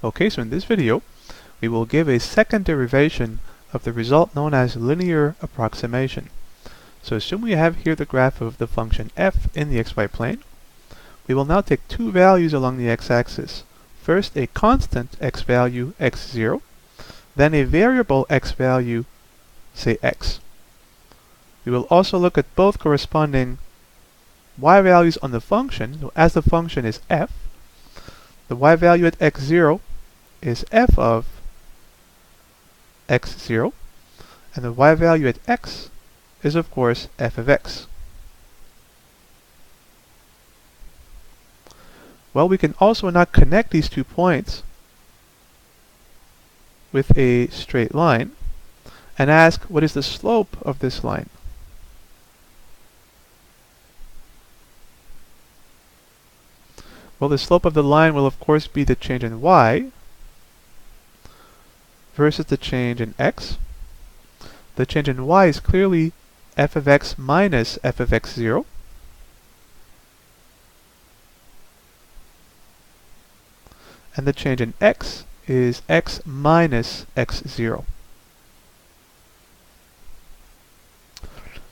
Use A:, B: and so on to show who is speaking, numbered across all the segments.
A: Okay, so in this video, we will give a second derivation of the result known as linear approximation. So assume we have here the graph of the function f in the xy plane. We will now take two values along the x-axis. First, a constant x value x0, then a variable x value, say x. We will also look at both corresponding y values on the function. So as the function is f, the y value at x0 is f of x0, and the y value at x is of course f of x. Well, we can also now connect these 2 points with a straight line and ask what is the slope of this line. Well, the slope of the line will of course be the change in y versus the change in x. The change in y is clearly f of x minus f of x0. And the change in x is x minus x0.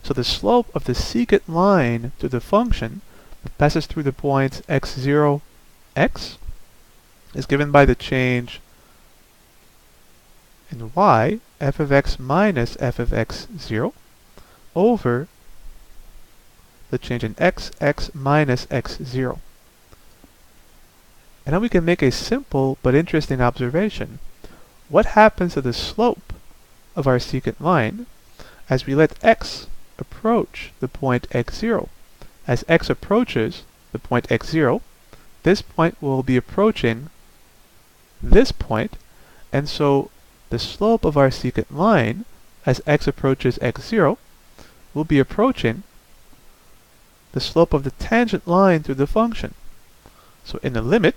A: So the slope of the secant line to the function that passes through the points x0, x is given by the change in y, f of x minus f of x0, over the change in x, x minus x0. And now we can make a simple but interesting observation. What happens to the slope of our secant line as we let x approach the point x0? As x approaches the point x0, this point will be approaching this point, and so the slope of our secant line as x approaches x0 will be approaching the slope of the tangent line through the function. So in the limit,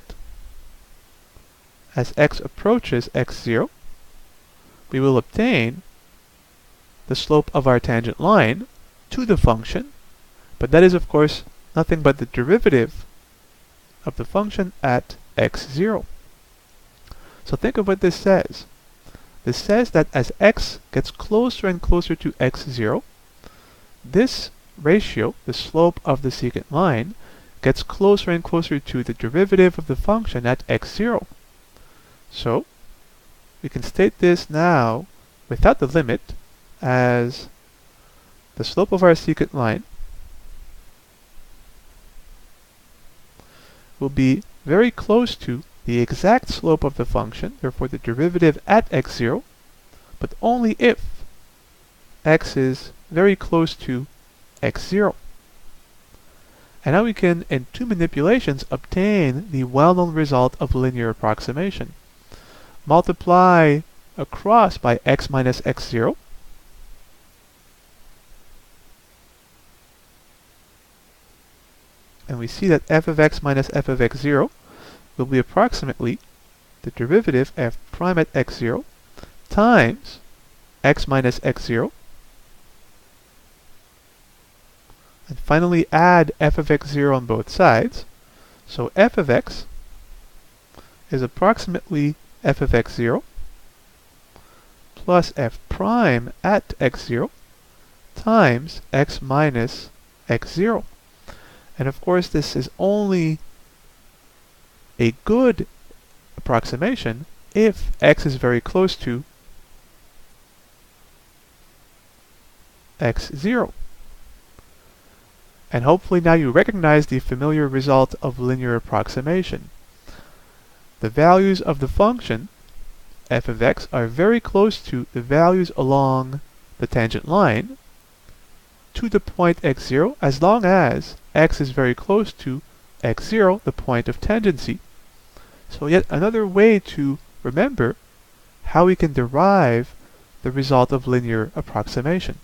A: as x approaches x0, we will obtain the slope of our tangent line to the function, but that is of course nothing but the derivative of the function at x0. So think of what this says. This says that as x gets closer and closer to x0, this ratio, the slope of the secant line, gets closer and closer to the derivative of the function at x0. So we can state this now without the limit as the slope of our secant line will be very close to the exact slope of the function, therefore the derivative at x0, but only if x is very close to x0. And now we can, in 2 manipulations, obtain the well-known result of linear approximation. Multiply across by x minus x0, and we see that f of x minus f of x0 will be approximately the derivative f prime at x0 times x minus x0, and finally add f of x0 on both sides. So f of x is approximately f of x0 plus f prime at x0 times x minus x0. And of course this is only a good approximation if x is very close to x0. And hopefully now you recognize the familiar result of linear approximation. The values of the function f of x are very close to the values along the tangent line to the point x0 as long as x is very close to x0, the point of tangency. So yet another way to remember how we can derive the result of linear approximation.